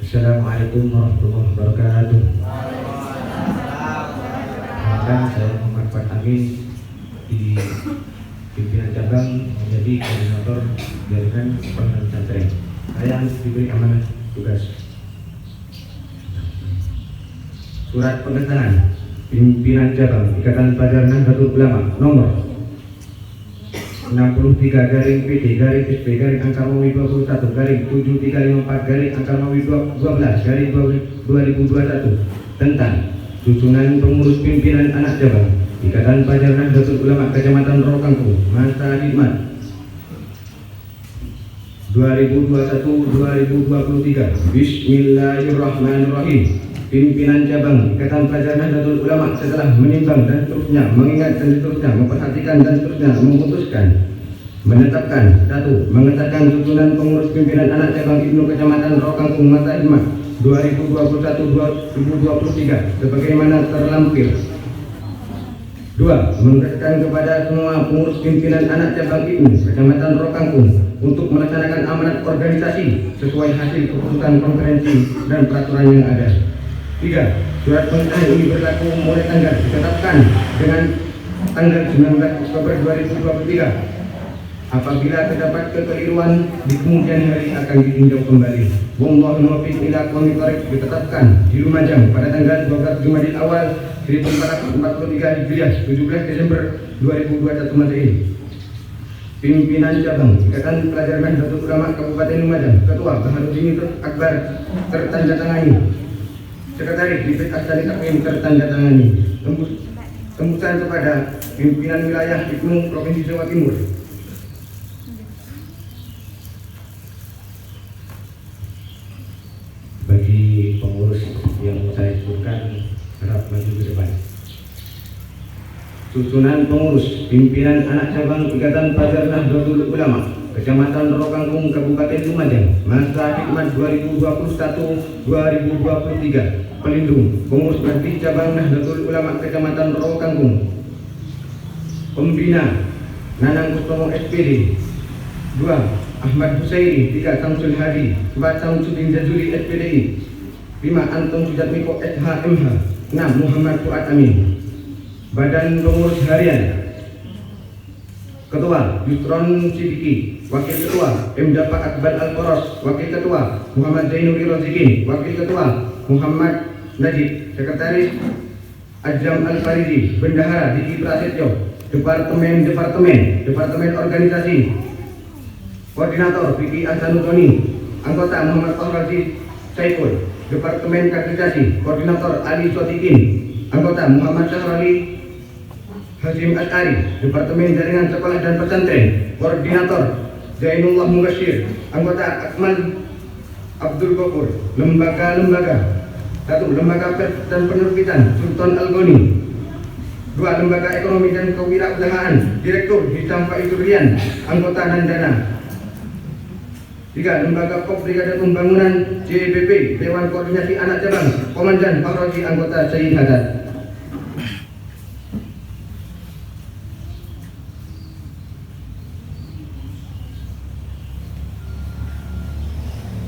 Assalamualaikum warahmatullahi wabarakatuh. Saya Muhammad Fuad Amin di pimpinan cabang menjadi koordinator jaringan pondok pesantren. Saya diberi amanah tugas. Surat pengesahan pimpinan cabang Ikatan Pelajar Nahdlatul Ulama nomor 63-PT-7354-7354-2021 tentang susunan pengurus pimpinan anak cabang Ikatan Pelajar Nahdlatul Ulama Kecamatan Rokangkung masa khidmat 2021-2023. Bismillahirrahmanirrahim. Pimpinan cabang Ikatan Pelajar Nahdlatul Ulama setelah menimbang dan seterusnya mengingat dan seterusnya memperhatikan dan seterusnya memutuskan menetapkan 1. Mengesahkan susunan pengurus pimpinan anak cabang Ibnu Kecamatan Rokangkung masa khidmat 2021-2023 sebagaimana terlampir. 2. Mengesahkan kepada semua pengurus pimpinan anak cabang Ibnu Kecamatan Rokangkung untuk melaksanakan amanat organisasi sesuai hasil keputusan konferensi dan peraturan yang ada. 3. Surat pengesahan ini berlaku mulai tanggal ditetapkan dengan tanggal 19 Oktober 2023. Apabila terdapat kekeliruan di kemudian hari akan ditinjau kembali. Wallahu muwaffiq ila aqwamit thoriq ditetapkan di Lumajang pada tanggal 12 Jumadil Awal 1443 Hijriah 17 Desember 2021 Masehi. Pimpinan cabang Ikatan Pelajar Nahdlatul Ulama Kabupaten Lumajang Ketua Baharudin Akbar tertandatangani. Sekretaris Divisi Asdani Takmim tertandatangani. Tembusan kepada pimpinan wilayah Ibnu Provinsi Jawa Timur. Bagi pengurus yang saya sebutkan harap maju ke depan. Susunan pengurus pimpinan anak cabang Ikatan Pelajar Nahdlatul Ulama Kecamatan Rokangkung Kabupaten Lumajang masa khidmat 2021-2023. Pelindung pengurus bakti cabang Nahdlatul Ulama Kecamatan Rokangkung. Pembina Nanang Kustomo SPD. 2. Ahmad Husairi. 3. Samsul Hadi. 4. Samsudin Jazuli SPDI. 5. Anton Sujatmiko SHMH. 6. Muhammad Fuad Amin. Badan Pengurus Harian. Ketua Yusron Sidiki. Wakil Ketua M. Dafa Akbar Al-Qoros. Wakil Ketua Muhammad Zainuri Rozikin. Wakil Ketua Muhammad Najib. Sekretaris Ajam Al-Faridi. Bendahara Diki Prasetyo. Departemen Organisasi. Koordinator Vicky Asanutoni. Anggota Muhammad Fahrul Saiful. Departemen Kaderisasi. Koordinator Ali Sotikin. Anggota Muhammad Syahrali Hazim As'ari. Departemen Jaringan Sekolah dan Pesantren. Koordinator Zainullah Mubasyir. Anggota Akmal Abdul Gofur. Lembaga-lembaga. 1. Lembaga Pers dan Penerbitan Sultan Al-Goni. 2. Lembaga Ekonomi dan Kewirausahaan Direktur Hisam Faizurian. Anggota Nandana. 3. Lembaga Pop Brigade Pembangunan JBP Dewan Koordinasi Anak Cabang Komandan Fakroji. Anggota Sayyid Haddad.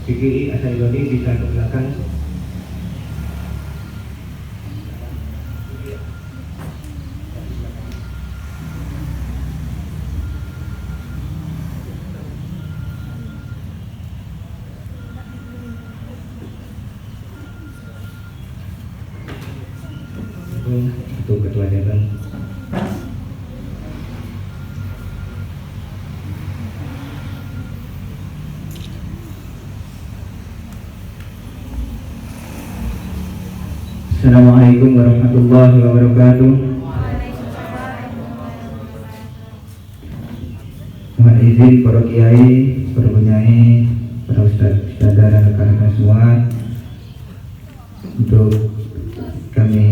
PGI Asaidoni bisa ke belakang. Untuk ketua cabang. Assalamualaikum warahmatullahi wabarakatuh. Mohon izin para kiai, para penyanyi, para ustadz dan rekan-rekan semua untuk kami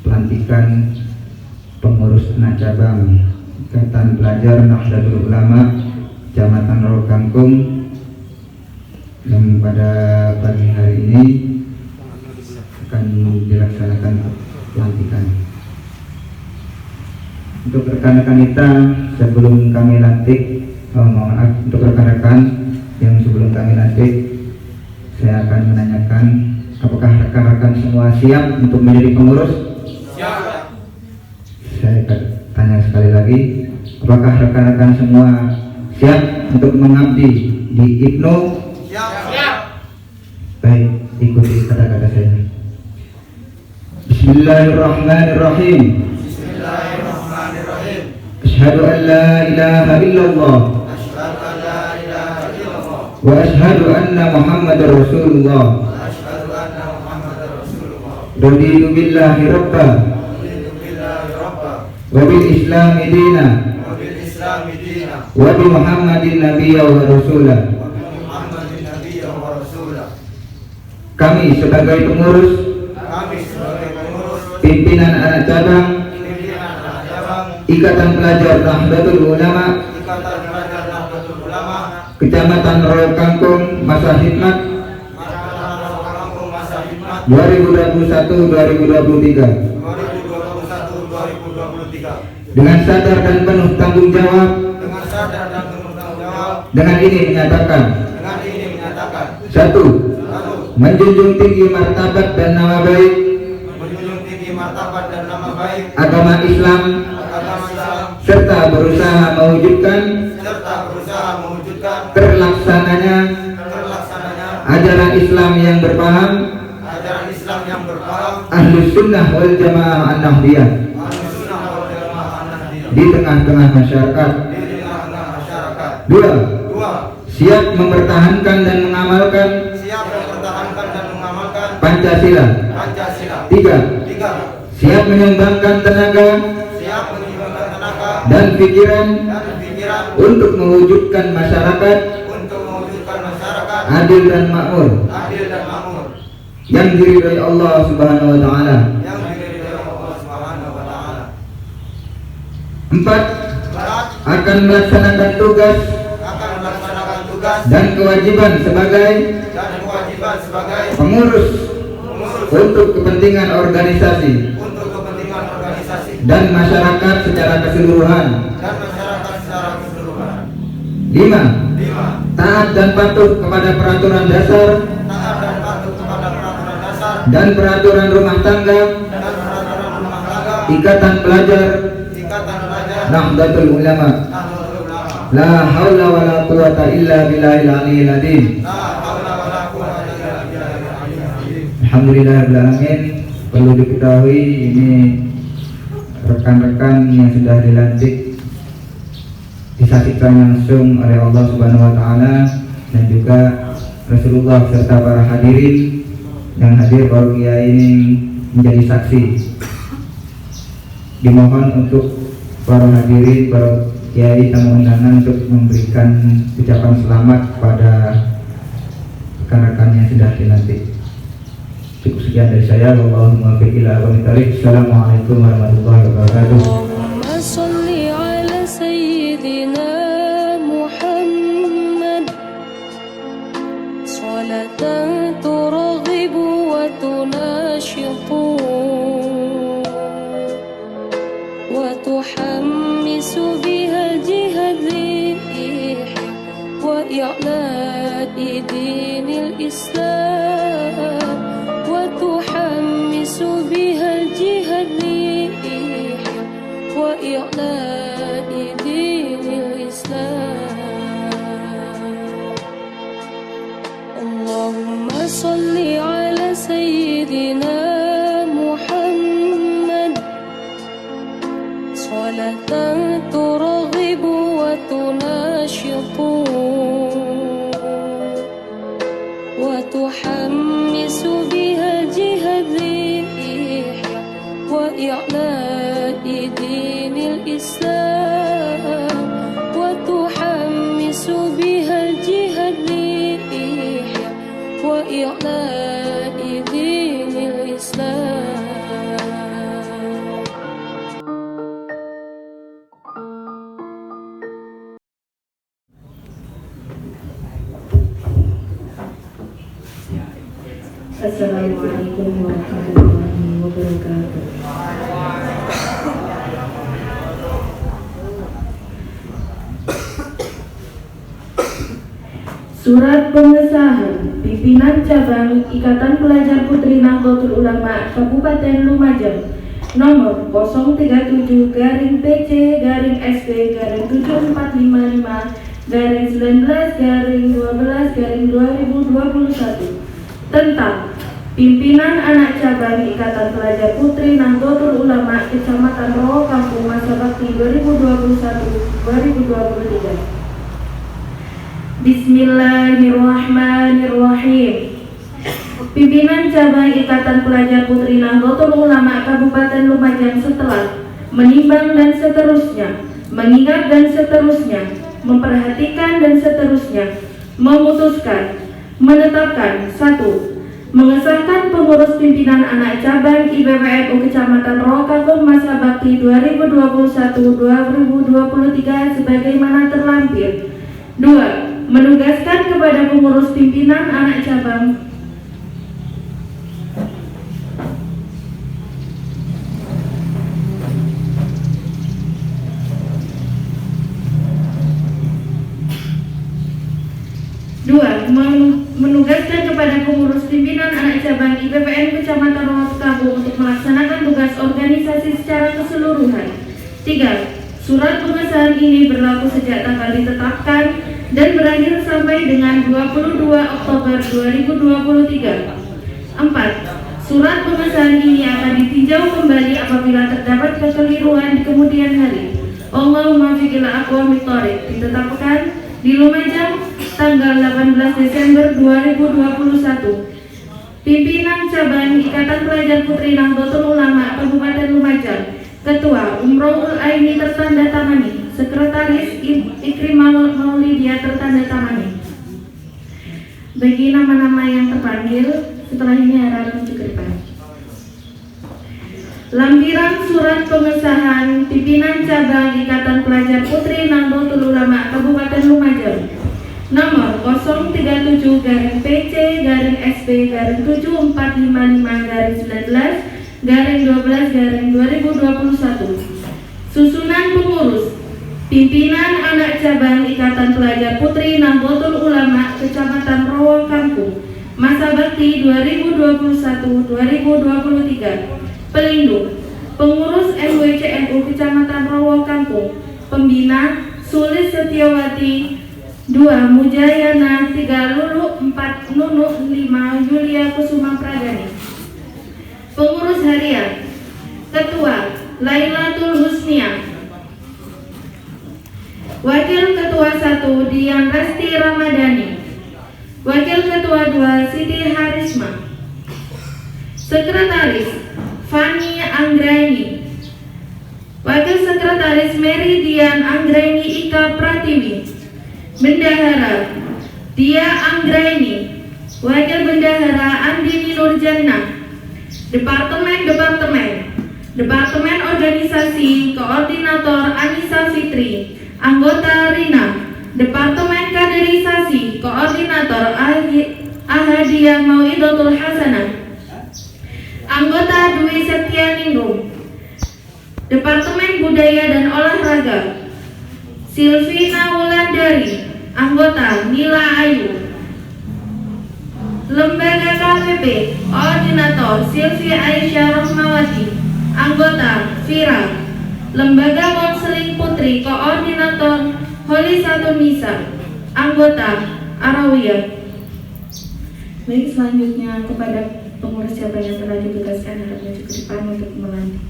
pelantikan pengurus anak cabang Ikatan Pelajar Nahdlatul Ulama Kecamatan Rokangkung yang pada pagi hari ini akan dilaksanakan pelantikan. Untuk rekan-rekan kita sebelum kami lantik, mohon maaf untuk rekan-rekan yang sebelum kami lantik, saya akan menanyakan, apakah rekan-rekan semua siap untuk menjadi pengurus? Siap. Saya akan tanya sekali lagi, apakah rekan-rekan semua siap untuk mengabdi di IPNO? Siap. Baik, ikuti kata-kata saya. Bismillahirrahmanirrahim. Bismillahirrahmanirrahim. Asyhadu an la ilaha illallah Asyhadu an la ilaha illallah. wa asyhadu anna Muhammadar Rasulullah. Asyhadu anna Muhammadar Rasulullah. Raditu billahi rabba Raditu billahi rabba wa bil islami dina wa bil islami dina wa bi Muhammadin nabiyya wa rasula. wa bi Muhammadin nabiyya wa rasula. Kami sebagai pengurus, Kami sebagai pengurus pimpinan anak cabang pimpinan anak cabang Ikatan Pelajar Nahdlatul Ulama Ikatan Pelajar Nahdlatul Ulama Kecamatan Rokangkung Masa Hikmat Kecamatan Kampung Masa Hikmat 2021-2023 2021-2023 dengan sadar dan penuh tanggung jawab. dengan sadar dan penuh tanggung jawab. Dengan ini menyatakan, Dengan ini menyatakan 1. satu, Menjunjung tinggi martabat dan nama baik menjunjung tinggi martabat dan nama baik agama Islam agama Islam serta berusaha mewujudkan serta berusaha mewujudkan terlaksananya ajaran Islam yang berpaham ajaran Islam yang berpaham Ahlus Sunnah wal Jamaah An-Nahdliyah Ahlussunnah wal Jamaah An-Nahdliyah di tengah-tengah masyarakat. di tengah-tengah masyarakat. 2. Dua, Siap mempertahankan dan mengamalkan siap mempertahankan dan mengamalkan Pancasila. Pancasila. 3. Tiga, Siap menyumbangkan tenaga siap menyumbangkan tenaga dan pikiran dan pikiran untuk mewujudkan masyarakat untuk mewujudkan masyarakat adil dan makmur adil dan makmur yang diridhai Allah Subhanahu wa taala. yang diridhai Allah Subhanahu wa taala. 4. Empat, Akan melaksanakan tugas akan melaksanakan tugas dan kewajiban sebagai dan kewajiban sebagai pengurus pengurus untuk kepentingan organisasi untuk kepentingan organisasi dan masyarakat secara keseluruhan. dan masyarakat secara keseluruhan. 5. Lima, Taat dan patuh kepada peraturan dasar taat dan patuh kepada peraturan dasar dan peraturan rumah tangga dan peraturan rumah tangga Ikatan Pelajar Ikatan Pelajar Nahdlatul Ulama. Nahdlatul Ulama. La haula wala quwata illa billahil aliyil azim. La haula wala quwwata illa billahil aliyyil azim. Alhamdulillahirabbil alamin. Perlu diketahui ini rekan-rekan yang sudah dilantik disaksikan langsung oleh Allah Subhanahu wa taala dan juga Rasulullah serta para hadirin yang hadir baru ini menjadi saksi. Dimohon untuk para hadirin, para kiai tamu undangan untuk memberikan ucapan selamat kepada rekan-rekan yang sudah dilantik. Cukup sekian dari saya. Wallahul muwaffiq ila aqwamit thoriq. Assalamualaikum warahmatullahi wabarakatuh. Allahumma sholli ala sayyidina Muhammad salatan turghibu wa tunashitu wa tuhammisu biha jihad wa i'la'i dinil Islam wa tuhammisu biha jihad wa i'la'i dinil Islam. Allahumma sholli ala sayyidina Muhammad salatan turghibu wa tunashitu wa tuhammisu biha jihad wa i'la'i dinil Islam wa tuhammisu biha jihad wa i'la'i dinil Islam. Assalamualaikum warahmatullahi wabarakatuh. Surat pengesahan pimpinan cabang Ikatan Pelajar Putri Nahdlatul Ulama Kabupaten Lumajang nomor 037-PC-SP-19-12-2021 tentang pimpinan anak cabang Ikatan Pelajar Putri Nahdlatul Ulama Kecamatan Rawokampung masa bakti 2021-2023. Bismillahirrahmanirrahim. Pimpinan cabang Ikatan Pelajar Putri Nahdlatul Ulama Kabupaten Lumajang setelah menimbang dan seterusnya, mengingat dan seterusnya, memperhatikan dan seterusnya, memutuskan, menetapkan 1. Mengesahkan pengurus pimpinan anak cabang IPPNU Kecamatan Rawokampung masa bakti 2021-2023 sebagaimana terlampir. 2. Menugaskan kepada pengurus pimpinan anak cabang menugaskan kepada pengurus pimpinan anak cabang IPPN Kecamatan Rawokampung untuk melaksanakan tugas organisasi secara keseluruhan. 3. Surat pengesahan ini berlaku sejak tanggal ditetapkan dan berakhir sampai dengan 22 Oktober 2023. 4. Surat pengesahan ini akan ditinjau kembali apabila terdapat kekeliruan di kemudian hari. Allahumma fiqil aqwamit thoriq. Ditetapkan di Lumajang tanggal 18 Desember 2021. Pimpinan cabang Ikatan Pelajar Putri Nahdlatul Ulama Kabupaten Lumajang, Ketua Umrohul Aini tertanda tamani, Sekretaris Ikrimah Maulidia tertanda tamani. Bagi nama-nama yang terpanggil, setelah ini harap maju ke depan. Lampiran surat pengesahan pimpinan cabang Ikatan Pelajar Putri Nahdlatul Ulama Kabupaten Lumajang nomor 037-PC-7455-19-12-2021. Susunan pengurus pimpinan anak cabang Ikatan Pelajar Putri Nahdlatul Ulama Kecamatan Rawokampung masa bakti 2021-2023. Pelindung pengurus MWCNU Kecamatan Rawokampung, pembina Sulis Setiawati, 2 Mujayana, 3 Lulu, 4 Nunu, 5 Yulia Kusuma Pradani. Pengurus harian Ketua Lailatul Husnia, Wakil Ketua 1 Dian Resti Ramadhani, Wakil Ketua 2 Siti Harisma, Sekretaris Fani Anggraini, Wakil Sekretaris Mary Dian Anggraini Ika Pratiwi, Bendahara Dia Anggraini, Wakil Bendahara Andini Nurjannah. Departemen Organisasi Koordinator Anissa Fitri, Anggota Rina. Departemen Kaderisasi Koordinator Ahadiyah Mau'idatul Hasanah, Anggota Dwi Setianingrum. Departemen Budaya dan Olahraga Silvina Wulandari, Anggota Nila Ayu. Lembaga KPP Koordinator Silvi Aisyah Rahmawati, Anggota Vira. Lembaga Konseling Putri Koordinator Holi Satunisa, Anggota Arawiyah. Baik, selanjutnya kepada pengurus cabang yang telah ditugaskan harap maju ke depan untuk melantik.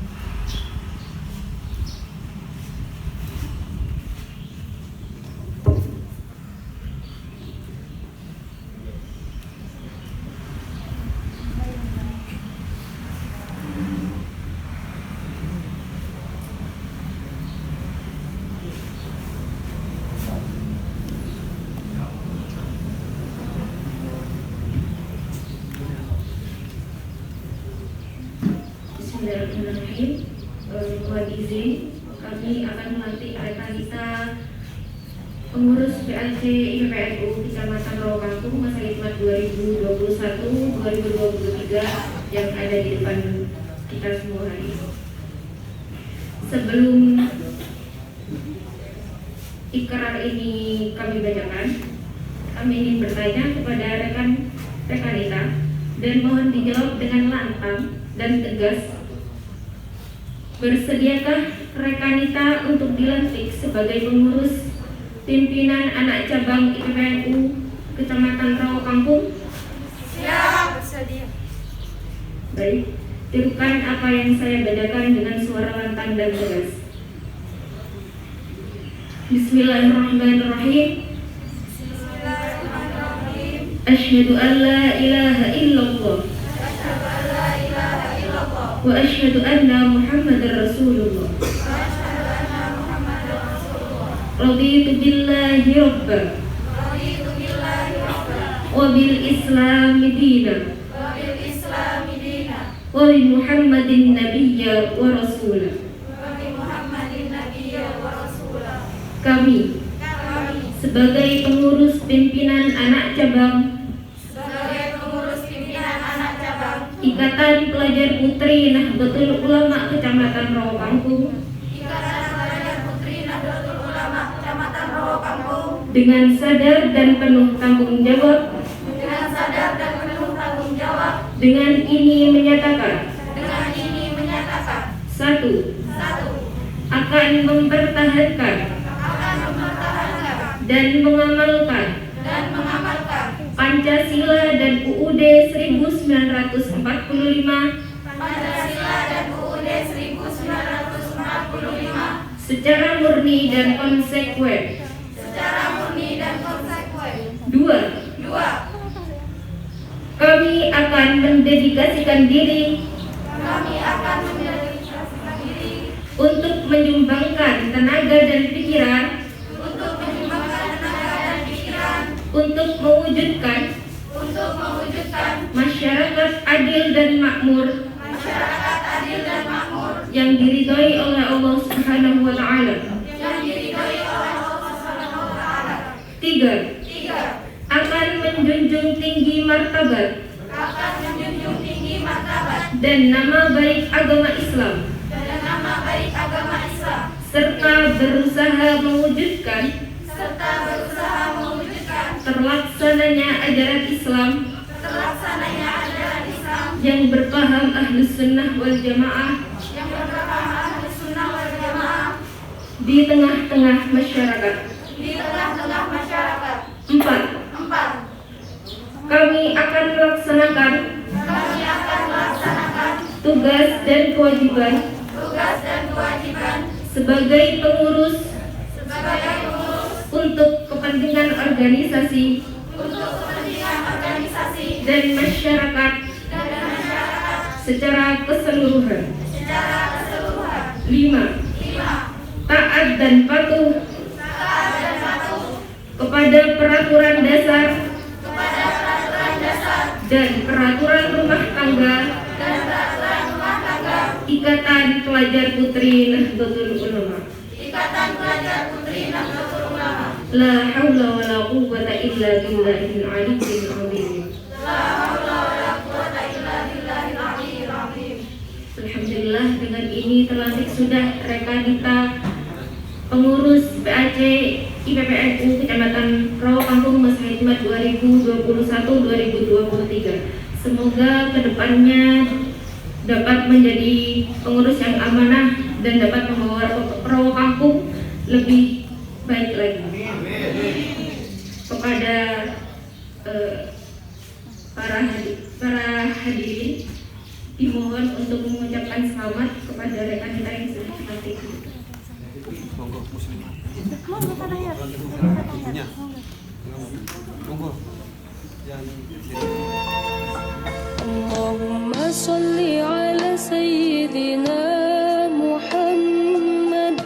Bismillahirrahmanirrahim. Mohon izin, kami akan melantik mereka kita pengurus PLC IPPNU Kecamatan Rawokampung masa hikmat 2021-2023 yang ada di depan kita semua hari ini. Sebelum ikrar ini kami bacakan, kami ingin bertanya kepada rekan Ita dan mohon dijawab dengan lantang dan tegas. Bersediakah rekan Ita untuk dilantik sebagai pengurus pimpinan anak cabang IPPNU Kecamatan Rawokampung? Siap, bersedia. Baik, tirukan apa yang saya bacakan dengan suara lantang dan tegas. Bismillahirrahmanirrahim. Asyhadu an la ilaha illallah wa asyhadu anna Muhammadar Rasulullah. Raditu billahi rabban wa bil islami dinan wa bi Muhammadin nabiyya wa rasulah. Kami sebagai pengurus pimpinan anak cabang Ikatan Pelajar Putri Nahdlatul Ulama Kecamatan Rawokampung dengan sadar dan penuh tanggung jawab dengan ini menyatakan 1. Akan mempertahankan dan mengamalkan Pancasila dan UUD 1945 secara murni dan konsekuen. 2. Kami akan mendedikasikan diri untuk menyumbangkan tenaga dan pikiran untuk mewujudkan masyarakat adil dan makmur yang diridhoi oleh Allah Subhanahu wa taala. 3. Akan menjunjung tinggi martabat dan nama baik agama Islam serta berusaha mewujudkan terlaksananya ajaran Islam yang berpaham Ahlus Sunnah wal Jamaah di tengah-tengah masyarakat. 4. Kami akan melaksanakan tugas dan kewajiban sebagai pengurus untuk kepentingan organisasi dan masyarakat secara keseluruhan. 5. Taat dan patuh kepada peraturan dasar dan peraturan rumah tangga Ikatan Pelajar Putri Nahdlatul Ulama. La haula wa la quwwata illa billahil aliyyil azim. Alhamdulillah, dengan ini terlantik sudah rekan kita pengurus PAC IPPNU Kecamatan Rawokampung masa hikmat 2021-2023. Semoga kedepannya dapat menjadi pengurus yang amanah dan dapat membawa Rawokampung lebih baik lagi. Kepada para hadirin dimohon untuk mengucapkan selamat kepada rekan kita yang sudah dilantik. Allahumma sholli ala sayyidina Muhammad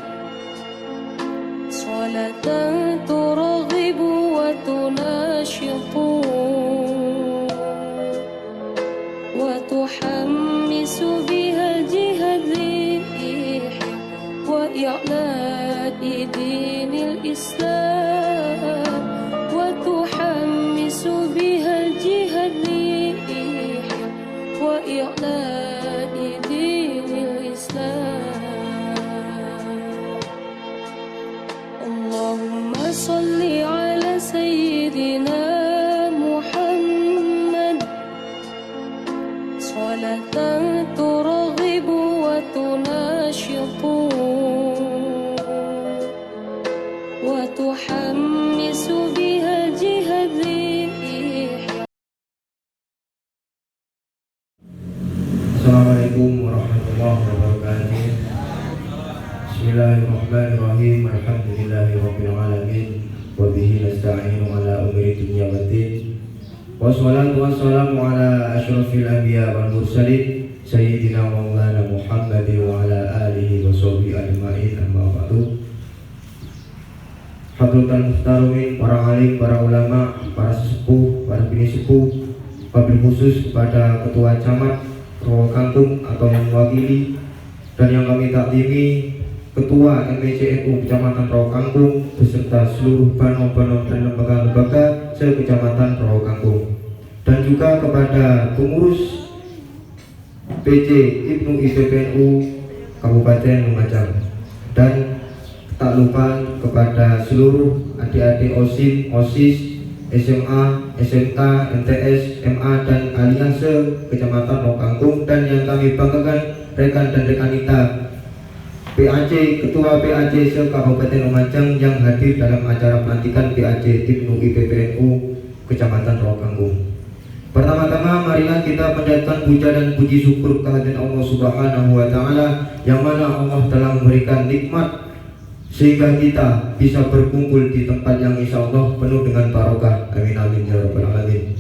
salatan turghibu wa tunashitu wa tuhammisu biha jihad wa i'ladi dinil Islam wa tuhammisu biha jihad wa i'ladi dinil Islam. Allahumma salli ala sayyidina Bismillahirrahmanirrahim. Alhamdulillahirabbil alamin. Wa bihi nasta'inu ala umuri dunya waddin. Wassalatu wassalamu ala asyrafil anbiya wal mursalin sayyidina maulana Muhammadin wa ala alihi wa sahbihi ajma'in. Amma ba'du. Hadratul muhtaromin, para alim, para ulama, para sesepuh, para bini sepuh, wabil khusus kepada ketua camat Rawakangkung atau yang mewakili, dan yang kami taklimi Ketua MPCNU Kecamatan Rawakangkung beserta seluruh banom-banom dan lembaga-lembaga se-Kecamatan Rawakangkung, dan juga kepada pengurus PJ Ibnu IPPNU Kabupaten Lumajang, dan tak lupa kepada seluruh adik-adik OSIM, OSIS, SMA, SMK, MTS, MA, dan Alianse Kecamatan Rawakangkung, dan yang kami banggakan rekan dan rekanita PAC, Ketua PAC se-Kabupaten Lumajang yang hadir dalam acara pelantikan PAC Ibnu IPPNU Kecamatan Rawakangkung. Pertama-tama marilah kita panjatkan puja dan puji syukur kehadirat Allah Subhanahu wa taala yang mana Allah telah memberikan nikmat sehingga kita bisa berkumpul di tempat yang insya Allah penuh dengan barokah. Amin amin ya rabbal alamin.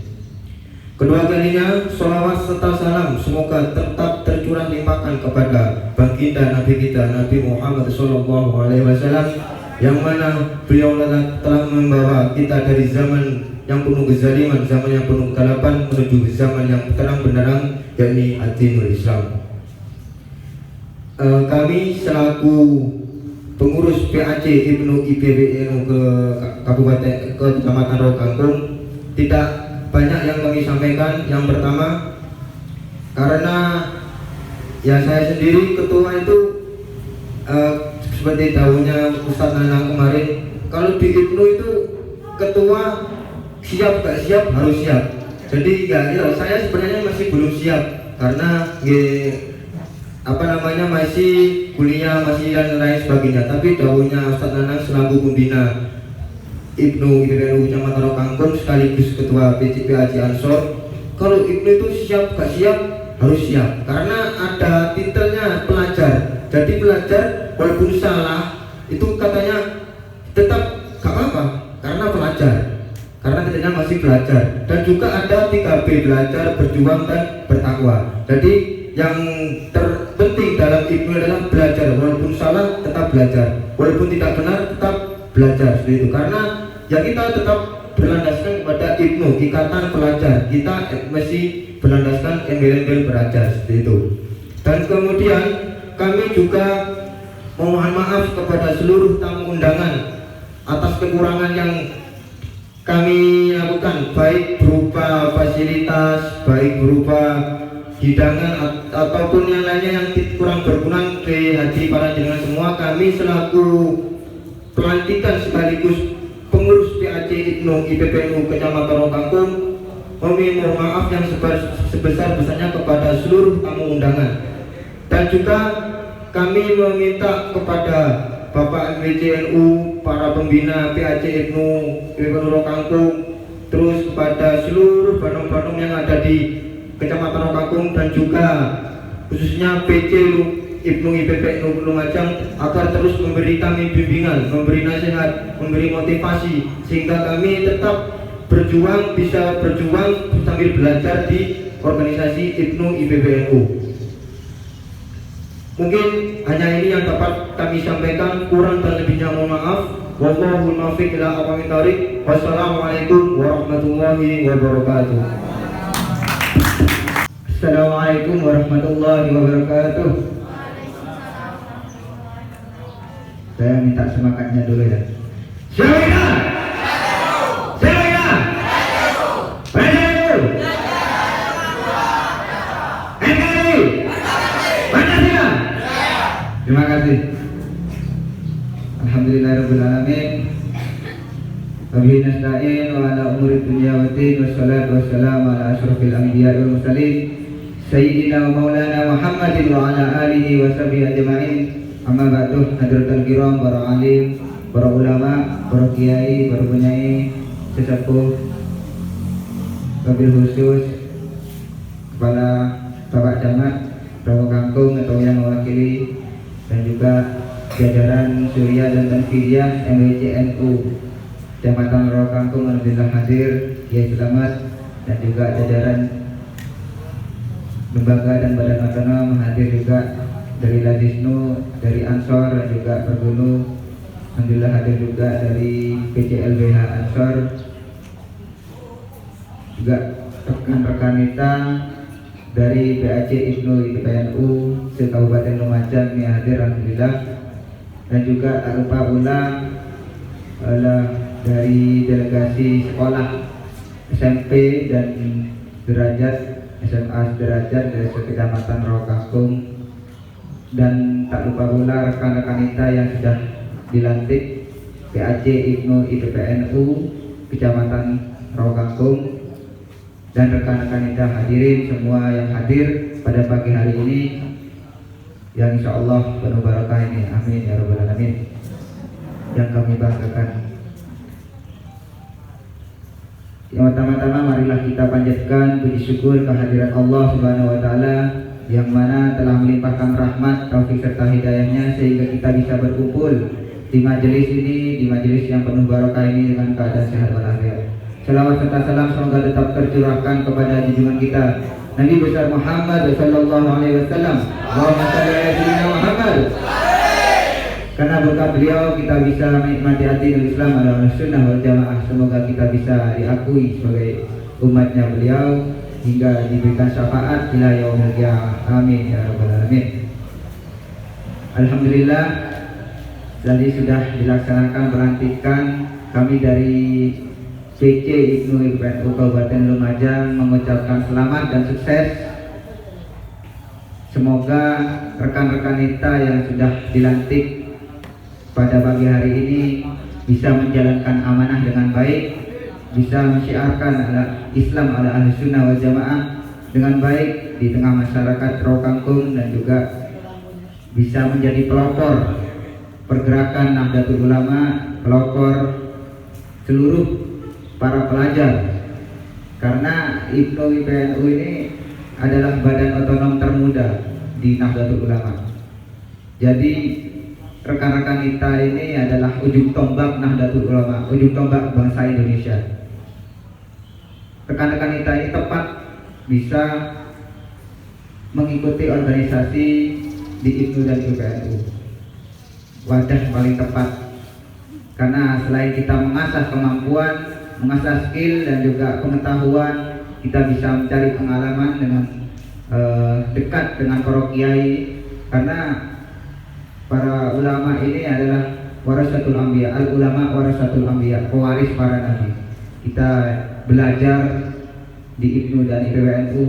Kedua kalinya sholawat serta salam semoga tetap tercurah limpahkan kepada baginda Nabi kita Nabi Muhammad SAW, yang mana beliau telah membawa kita dari zaman yang penuh kezaliman, zaman yang penuh kegelapan menuju zaman yang terang benderang, yakni ad-dinul Islam. Kami selaku pengurus PAC Ibnu IPPNU ke Kecamatan Rawakangkung tidak banyak yang kami sampaikan. Yang pertama, karena ya saya sendiri ketua itu seperti daunnya Ustadz Nanang kemarin, kalau di Ibnu itu ketua siap gak siap harus siap. Jadi ya saya sebenarnya masih belum siap karena masih kuliah, masih dan lain sebagainya. Tapi daunnya Ustadz Nanang selaku pembina Ibnu IPPNU Kecamatan Rawakangkung sekaligus ketua PAC Ansor, kalau Ibnu itu siap gak siap harus siap, karena ada titelnya pelajar. Jadi pelajar walaupun salah itu katanya tetap gak apa-apa karena pelajar, karena katanya masih belajar. Dan juga ada 3B, belajar, berjuang, dan bertakwa. Jadi yang terpenting dalam Ibnu adalah belajar, walaupun salah tetap belajar, walaupun tidak benar tetap belajar, seperti itu. Karena ya kita tetap berlandaskan kepada Ibnu, ikatan pelajar, kita mesti berlandaskan embel-embel belajar, seperti itu. Dan kemudian kami juga mohon maaf kepada seluruh tamu undangan atas kekurangan yang kami lakukan, baik berupa fasilitas, baik berupa hidangan ataupun yang lainnya yang kurang berkenan di hati para jenengan semua. Kami selaku pelantikan sekaligus pengurus PAC Ibnu IPPNU Kecamatan Rawakangkung mohon maaf yang sebesar-besarnya kepada seluruh tamu undangan. Dan juga kami meminta kepada Bapak MPCNU, para pembina PAC Ibnu IPPNU Rawakangkung, terus kepada seluruh banom-banom yang ada di Kecamatan Rawakangkung, dan juga khususnya PC Ibnu IPPNU Lumajang agar terus memberi kami bimbingan, memberi nasihat, memberi motivasi sehingga kami tetap berjuang, bisa berjuang sambil belajar di organisasi Ibnu IPPNU. Mungkin hanya ini yang dapat kami sampaikan, kurang dan lebihnya mohon maaf. Wallahul muwaffiq ila aqwamit thoriq. Wassalamualaikum warahmatullahi wabarakatuh. Assalamualaikum warahmatullahi wabarakatuh. Saya minta semangatnya dulu ya. Silakan. Silakan. Maju. NKRI. Pancasila. Terima kasih. Alhamdulillahirabbil alamin. Wabihi nasta'in wa ala umuri dunya waddin, wassalatu wassalamu ala asyrafil anbiya'i wal mursalin sayyidina wa maulana Muhammadin wa ala alihi wa sahbihi ajma'in. Amma ba'du, hadirin kiram, para alim, para ulama, para kiai, para penyai, sesepuh, wabil khusus kepada Bapak Camat Rawakangkung atau yang mewakili, dan juga jajaran Surya dan Tanfidiyah MWCNU Kecamatan Rokangkung alhamdulillah hadir, Kiai Selamat dan juga jajaran lembaga dan badan otonom hadir juga, dari Ladisnu, dari Ansor dan juga Pergunu alhamdulillah hadir juga, dari PCLBH Ansor juga rekan-rekan kita dari PAC Ibnu IPPNU se-Kabupaten Lumajang ini hadir alhamdulillah, dan juga tak lupa pula dari delegasi sekolah SMP dan derajat SMA derajat dari Kecamatan Rokangkung, dan tak lupa pula rekan-rekan kita yang sudah dilantik PAC Ibnu IPPNU Kecamatan Rokangkung, dan rekan-rekan kita hadirin semua yang hadir pada pagi hari ini yang insya Allah penuh barakah ini, amin ya rabbal alamin, yang kami banggakan. Yang pertama-tama marilah kita panjatkan puji syukur kehadirat Allah Subhanahu wa taala yang mana telah melimpahkan rahmat, taufik serta hidayahnya sehingga kita bisa berkumpul di majelis ini, di majelis yang penuh barakah ini dengan keadaan sehat walafiat. Salawat serta salam semoga tetap tercurahkan kepada junjungan kita Nabi besar Muhammad sallallahu alaihi wasallam. Allahumma shalli ala sayyidina Muhammad. Karena berkat beliau kita bisa menikmati addinul Islam ala sunnah wal jamaah. Semoga kita bisa diakui sebagai umatnya beliau hingga diberikan syafaat ila yaumil qiyamah. Amin ya rabbal alamin. Alhamdulillah tadi sudah dilaksanakan pelantikan kami dari PC Ibnu IPPNU Kabupaten Lumajang mengucapkan selamat dan sukses. Semoga rekan-rekan kita yang sudah dilantik pada pagi hari ini bisa menjalankan amanah dengan baik, bisa mensyiarkan Islam ala ahli sunnah wal jamaah dengan baik di tengah masyarakat Rokangkung, dan juga bisa menjadi pelopor pergerakan Nahdlatul Ulama, pelopor seluruh para pelajar, karena Ibnu IPPNU ini adalah badan otonom termuda di Nahdlatul Ulama. Jadi rekan-rekan kita ini adalah ujung tombak Nahdlatul Ulama, ujung tombak bangsa Indonesia. Rekan-rekan kita ini tepat bisa mengikuti organisasi di Ibnu dan IPPNU, wadah paling tepat, karena selain kita mengasah kemampuan, mengasah skill dan juga pengetahuan, kita bisa mencari pengalaman dengan dekat dengan para kiai, karena para ulama ini adalah warasatul anbiya, al ulama warasatul anbiya, pewaris para nabi. Kita belajar di Ibnu dan IPPNU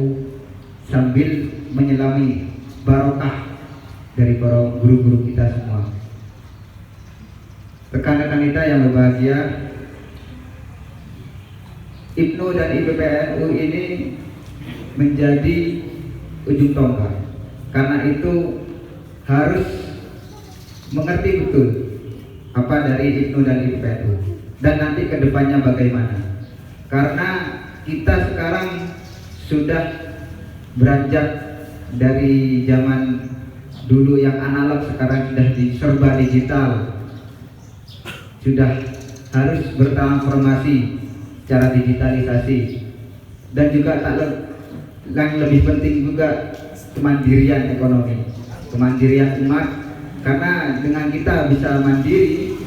sambil menyelami barokah dari para guru-guru kita semua. Rekan-rekan kita yang berbahagia, Ibnu dan IPPNU ini menjadi ujung tombak. Karena itu harus mengerti betul apa dari Ibnu dan IPPNU dan nanti kedepannya bagaimana, karena kita sekarang sudah beranjak dari zaman dulu yang analog, sekarang sudah serba digital, sudah harus bertransformasi secara digitalisasi, dan juga yang lebih penting juga kemandirian ekonomi, kemandirian umat. Karena dengan kita bisa mandiri,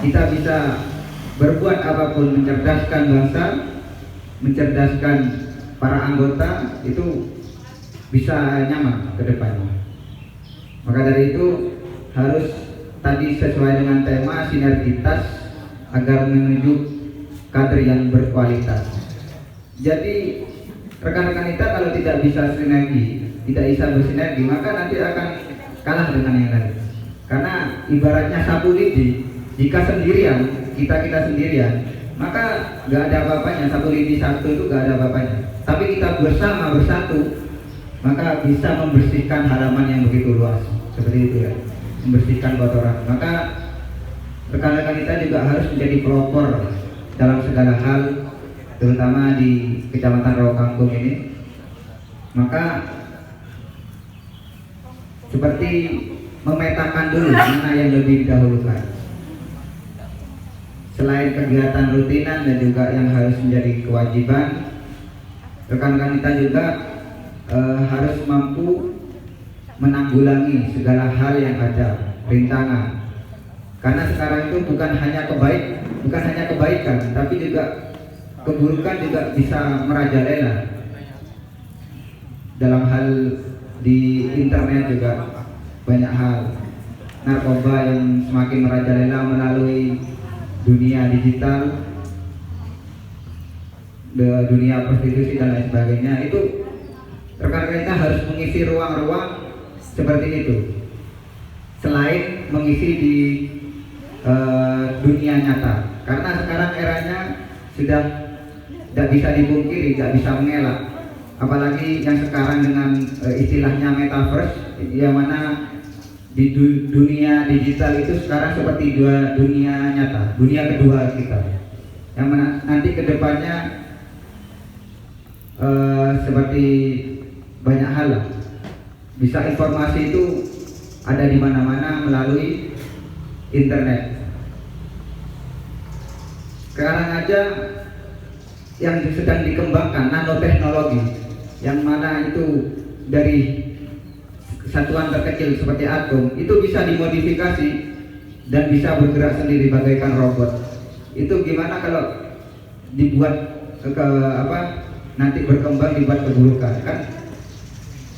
kita bisa berbuat apapun, mencerdaskan bangsa, mencerdaskan para anggota, itu bisa nyaman ke depannya. Maka dari itu harus tadi sesuai dengan tema sinergitas agar menuju kader yang berkualitas. Jadi rekan-rekan kita kalau tidak bisa sinergi, tidak bisa bersinergi, maka nanti akan kalah dengan yang lain. Karena ibaratnya sapu lidi, jika sendirian, kita sendirian, maka nggak ada apa-apanya. Sapu lidi satu itu nggak ada apa-apanya. Tapi kita bersama, bersatu, maka bisa membersihkan halaman yang begitu luas. Seperti itu ya, membersihkan kotoran. Maka rekan-rekan kita juga harus menjadi pelopor dalam segala hal, terutama di Kecamatan Rokangkung ini. Maka seperti memetakan dulu mana yang lebih didahulukan. Selain kegiatan rutinan dan juga yang harus menjadi kewajiban, rekan-rekan kita juga harus mampu menanggulangi segala hal yang ada, rintangan. Karena sekarang itu bukan hanya kebaikan, tapi juga keburukan juga bisa merajalela. Dalam hal di internet juga banyak hal, narkoba yang semakin merajalela melalui dunia digital, dunia prostitusi dan lain sebagainya. Itu rekan-rekan kita harus mengisi ruang-ruang seperti itu, selain mengisi di dunia nyata. Karena sekarang eranya sudah tidak bisa dipungkiri, tidak bisa mengelak. Apalagi yang sekarang dengan istilahnya metaverse, yang mana di dunia digital itu sekarang seperti dua dunia nyata, dunia kedua kita, yang mana nanti kedepannya seperti banyak hal, bisa informasi itu ada di mana-mana melalui internet. Sekarang aja yang sedang dikembangkan nanoteknologi, yang mana itu dari satuan terkecil seperti atom itu bisa dimodifikasi dan bisa bergerak sendiri bagaikan robot. Itu gimana kalau dibuat nanti berkembang dibuat keburukan, kan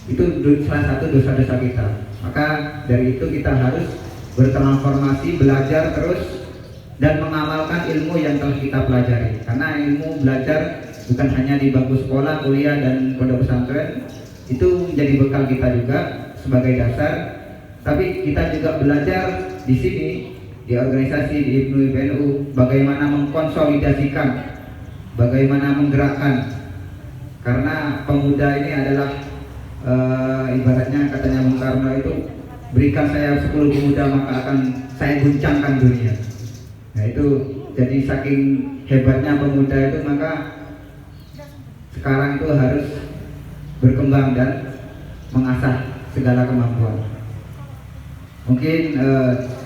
itu salah satu dosa-dosa kita. Maka dari itu kita harus bertransformasi, belajar terus dan mengamalkan ilmu yang telah kita pelajari. Karena ilmu belajar bukan hanya di bangku sekolah, kuliah dan pondok pesantren, itu menjadi bekal kita juga sebagai dasar. Tapi kita juga belajar di sini di organisasi di IPNU bagaimana mengkonsolidasikan, bagaimana menggerakkan. Karena pemuda ini adalah ibaratnya katanya Bung Karno itu, berikan saya 10 pemuda maka akan saya guncangkan dunia. Nah itu jadi saking hebatnya pemuda itu, maka sekarang itu harus berkembang dan mengasah segala kemampuan. Mungkin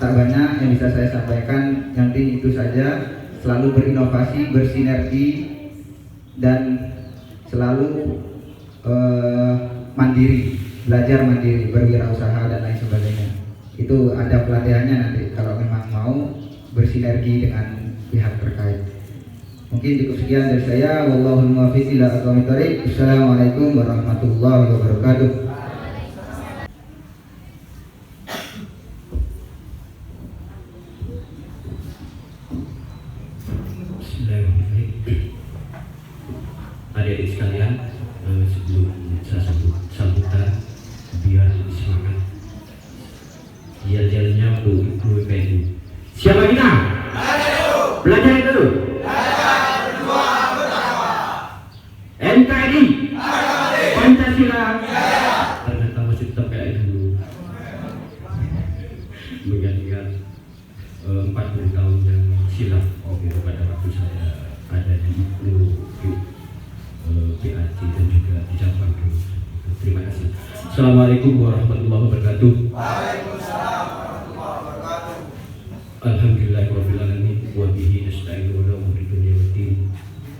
tak banyak yang bisa saya sampaikan, nanti itu saja. Selalu berinovasi, bersinergi, dan selalu mandiri, belajar mandiri, berwirausaha dan lain sebagainya. Itu ada pelatihannya nanti kalau memang mau bersinergi dengan pihak terkait. Mungkin cukup sekian dari saya. Wallahul muwaffiq ila aqwamit thoriq. Assalamualaikum warahmatullahi wabarakatuh. Adik-adik sekalian, sebelum saya sambutan, biar lebih semangat, yel-yelnya untuk IPNU. Siapa kita? Belajar itu. NKRI. Pancasila. Ternyata masih tetap kayak dulu. Mengingat 40 tahun yang silam pada waktu saya ada di IPNU, PAC dan juga di cabang. Terima kasih. Assalamualaikum warahmatullahi wabarakatuh. Waalaikumsalam warahmatullahi wabarakatuh. Alhamdulillahirabbil alamin wa bihi nasta'inu ala umuri dunya waddin.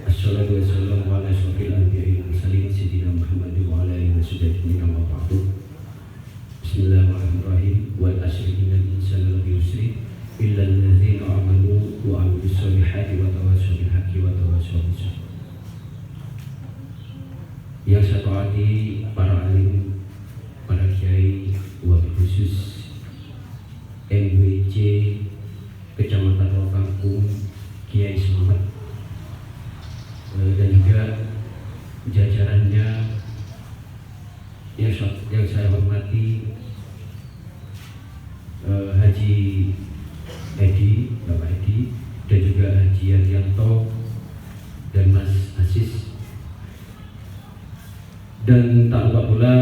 Assalatu wassalamu ala asyrofil anbiya'i wal mursalin sayyidina Muhammadin wa ala alihi washabbihi wa ba'du. Bismillahirrahmanirrahim. Wal asri innal insana lafi khusr illa alladzina amanu wa 'amilus solihati wa tawassaw bil haqqi wa tawassaw bis sabr. Yang saya taati para alim, para kiai, wabil khusus MWC Kecamatan Rawakangkung, Kiai Selamat, dan juga jajarannya yang saya hormati, Haji Edi, Bapak Edi, dan juga Haji Yanto dan Mas Asis. Dan tak lupa pula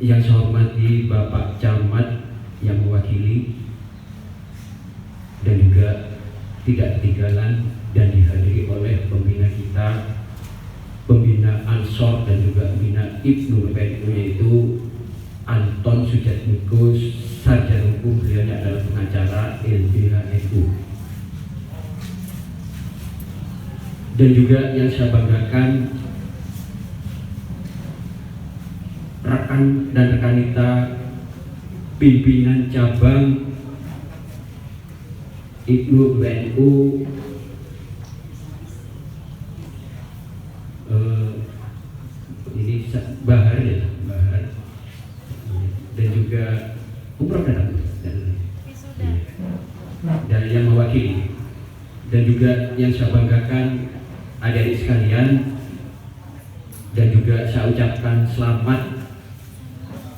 yang saya hormati Bapak Camat yang mewakili, dan juga tidak ketinggalan dan dihadiri oleh pembina kita, pembina Ansor dan juga pembina IPNU, yaitu Anton Sujatmiko, sarjana hukum, beliau adalah pengacara LBH NU. Dan juga yang saya banggakan rekan dan rekanita pimpinan cabang IPNU BNU ini Bahar ya, Bahar, dan juga umroh dan yang mewakili, dan juga yang saya banggakan adik-adik sekalian, dan juga saya ucapkan selamat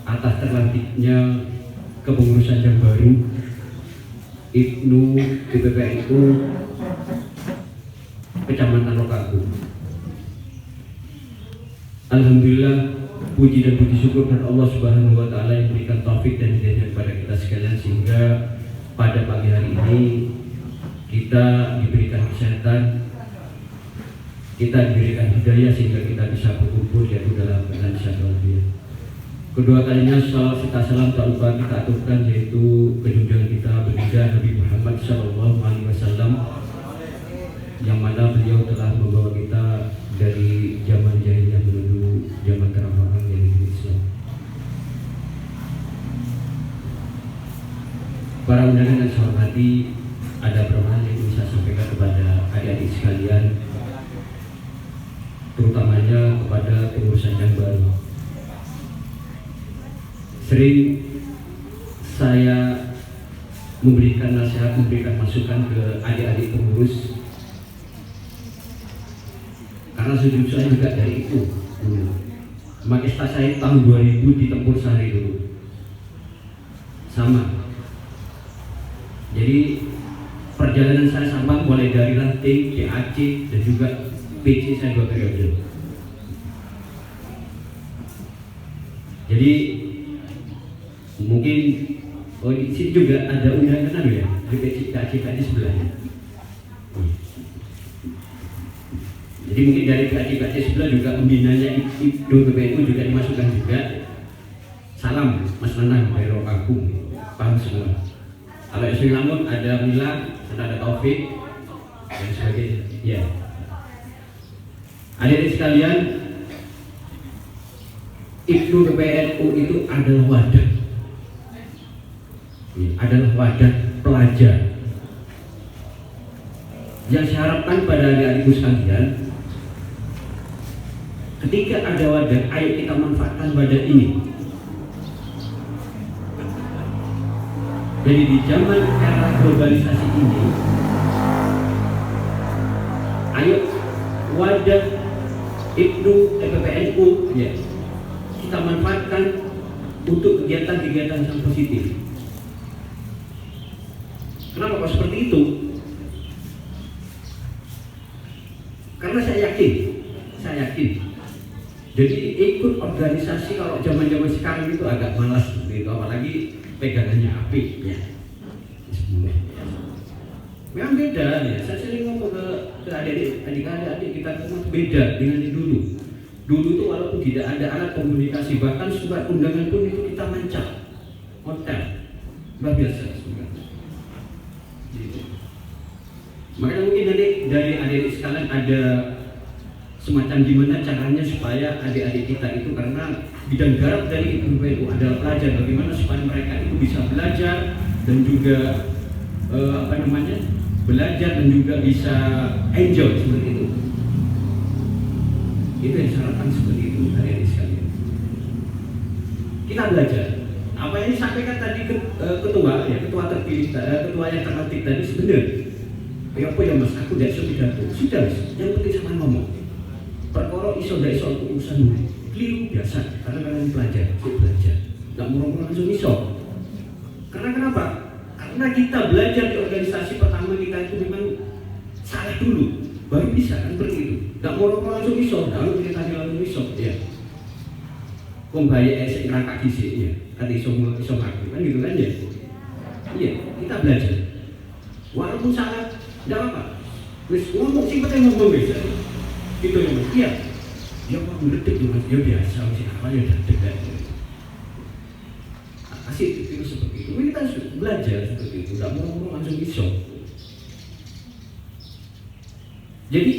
atas terlantiknya kepengurusan yang baru IPNU IPPNU Kecamatan Rokagung. Alhamdulillah, puji dan puji syukur kepada Allah Subhanahu wa taala yang memberikan taufik dan hidayah kepada kita sekalian, sehingga pada pagi hari ini kita diberikan kesehatan, kita diberikan hidayah sehingga kita bisa berkumpul yaitu dalam keadaan sehat walafiat. Kedua kalinya salawat serta salam tak lupa kita aturkan yaitu junjungan kita baginda Nabi Muhammad SAW, yang mana beliau telah membawa kita dari zaman jahiliyah menuju zaman keramaian yang Islam. Para undangan yang saya hormati, ada beberapa hal yang ingin saya sampaikan kepada adik-adik sekalian, terutamanya kepada pengurusan yang baru. Sering saya memberikan nasihat, memberikan masukan ke adik-adik pengurus, karena sejujurnya saya juga dari itu dulu. Magister saya tahun 2000 di Tempur Sari dulu, sama. Jadi perjalanan saya sama mulai dari ranting, PAC, dan juga PC saya 2 periode. Jadi mungkin di sini juga ada undangan ya, di PAC tadi sebelahnya. Jadi mungkin dari PAC sebelah juga pembinanya IPNU BNU juga dimasukkan juga. Salam Mas Nanang dari Rokagung, paham semua. Kalau isu Lampung ada Mila, ada Taufik, dan sebagainya. Ya. Adik-adik sekalian, IPNU BNU itu adalah wadah. Adalah wadah pelajar. Yang saya harapkan pada adik-adikku sekalian, ketika ada wadah, ayo kita manfaatkan wadah ini. Jadi di zaman era globalisasi ini, ayo wadah IPNU IPPNU ya kita manfaatkan untuk kegiatan-kegiatan yang positif. Kenapa kok seperti itu? Karena saya yakin. Jadi ikut organisasi kalau zaman-zaman sekarang itu agak malas gitu, apalagi pegangannya api ya. Memang beda ya. Saya sering ngomong ke adik-adik kita semua, beda dengan yang dulu. Dulu itu walaupun tidak ada alat komunikasi, bahkan surat undangan pun itu kita mancap hotel, luar biasa sebenarnya. Gitu. Makanya mungkin nanti dari adik-adik sekalian ada semacam gimana caranya supaya adik-adik kita itu, karena bidang garap dari IPNU adalah pelajar, bagaimana supaya mereka itu bisa belajar dan juga belajar dan juga bisa enjoy seperti itu. Itu yang syaratkan seperti itu adik-adik sekalian. Kita belajar. Apa yang disampaikan tadi ketua terpilih, ketua yang terlantik tadi sebenarnya. Ya apa ya Mas, aku tidak iso pidato. Sudah, yang penting sama ngomong. Perkara iso ndak iso urusan murid. Keliru biasa, karena kalian belajar. Nggak murah-murah langsung iso. Karena kenapa? Karena kita belajar di organisasi pertama kita itu memang salah dulu, baru bisa kan seperti itu. Nggak murah-murah langsung iso, lalu kita langsung iso. Ya. Pembaya esek ngangkat isi, ya. Kan iso ngaku kan gitu kan ya. Iya, kita belajar. Walaupun salah, nggak apa-apa. Wis ngomong sih penting ngomong bisa. Gitu ya Mas. Iya. Ya kok ngedek tuh Mas, ya biasa sih apa ya dedek. asik itu seperti itu. Kita harus belajar seperti itu, tidak mau langsung bisa. Jadi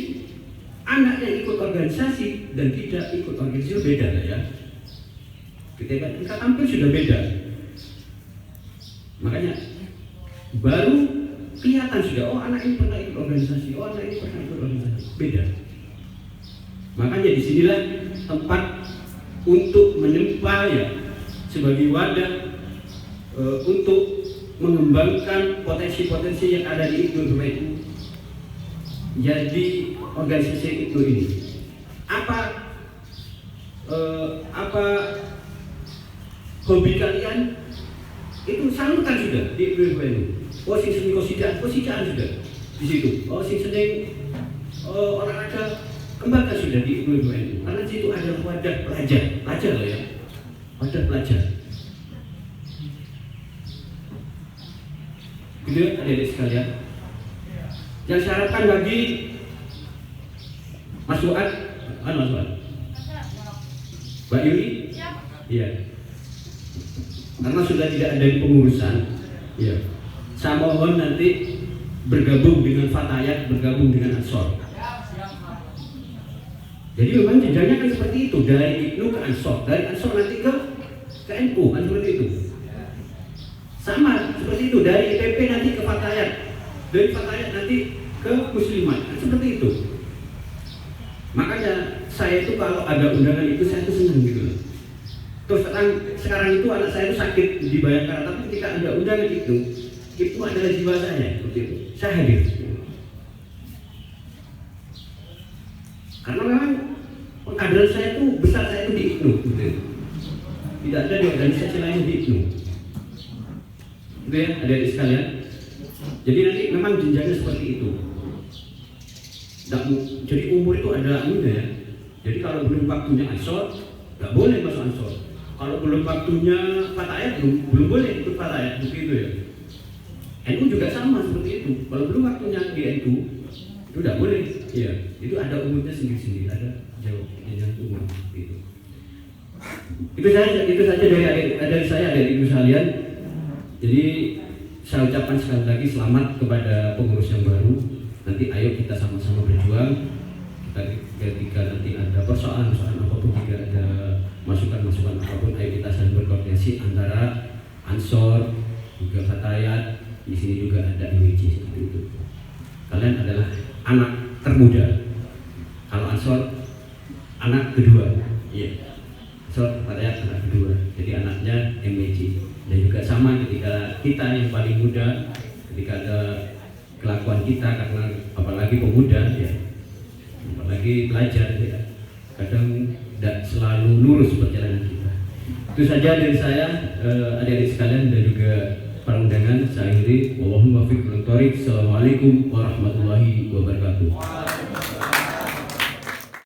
anak yang ikut organisasi dan tidak ikut organisasi beda lah ya. Ketika kita tampil sudah beda. Makanya baru kelihatan sudah, oh anak ini pernah ikut organisasi, oh anak ini pernah ikut organisasi, beda. Makanya disinilah tempat untuk menempa ya, sebagai wadah untuk mengembangkan potensi-potensi yang ada di IPNU itu. Jadi organisasi itu ini apa hobi kalian itu salurkan sudah di IPNU. Oh sing seneng kosidan sudah di situ. Oh sing seneng olahraga kembangkan sudah di IPNU. Karena di situ ada wadah pelajar lah ya, wadah pelajar. Gitu ya adik-adik sekalian. Yang saya harapkan bagi Mas Fuad, Mas Fuad, Mbak Yuli, iya. Karena sudah tidak ada di pengurusan, ya. Saya mohon nanti bergabung dengan Fatayat, bergabung dengan Ansor. Jadi memang jenjangnya kan seperti itu, dari IPNU ke Ansor, dari Ansor nanti ke NU, kan seperti itu. Sama seperti itu, dari IPP nanti ke Fatayat, dari Fatayat nanti ke Muslimat, kan seperti itu. Makanya saya itu kalau ada undangan itu saya tuh senang gitu loh. Terus sekarang itu anak saya itu sakit di Bayangkara, tapi ketika ada undangan itu adalah jiwa saya, seperti itu. Saya hadir. Karena memang pengkaderan saya itu besar, saya itu di IPNU, gitu. Tidak ada di organisasi lain di IPNU. Itu ya, adik-adik sekalian. Jadi nanti memang jenjangnya seperti itu. Jadi umur itu ada muda ya. Jadi kalau belum waktunya Ansor, nggak boleh masuk Ansor. Kalau belum waktunya Fatayat, belum boleh ikut Fatayat, begitu ya. NU juga sama seperti itu. Kalau belum waktunya di NU, itu nggak boleh. Iya, itu ada umurnya sendiri-sendiri, ada yang umur itu. Itu saja dari saya, dari ibu sekalian. Jadi saya ucapkan sekali lagi selamat kepada pengurus yang baru. Nanti ayo kita sama-sama berjuang. Ketika nanti ada persoalan apapun, jika ada masukan apapun, ayo kita saling berkoordinasi antara Ansor, juga Fatayat, di sini juga ada IWC seperti itu. Kalian adalah anak termuda. Kalau Ansor anak kedua, iya. Ansor Fatayat anak kedua. Jadi anaknya MWC. Dan juga sama ketika kita yang paling muda, ketika ada kelakuan kita, karena apalagi pemuda ya, apalagi pelajar ya, kadang tidak selalu lurus perjalanan kita. Itu saja dari saya, adik-adik sekalian dan juga para undangan. Saya akhiri, wallahul muwaffiq. Assalamualaikum warahmatullahi wabarakatuh.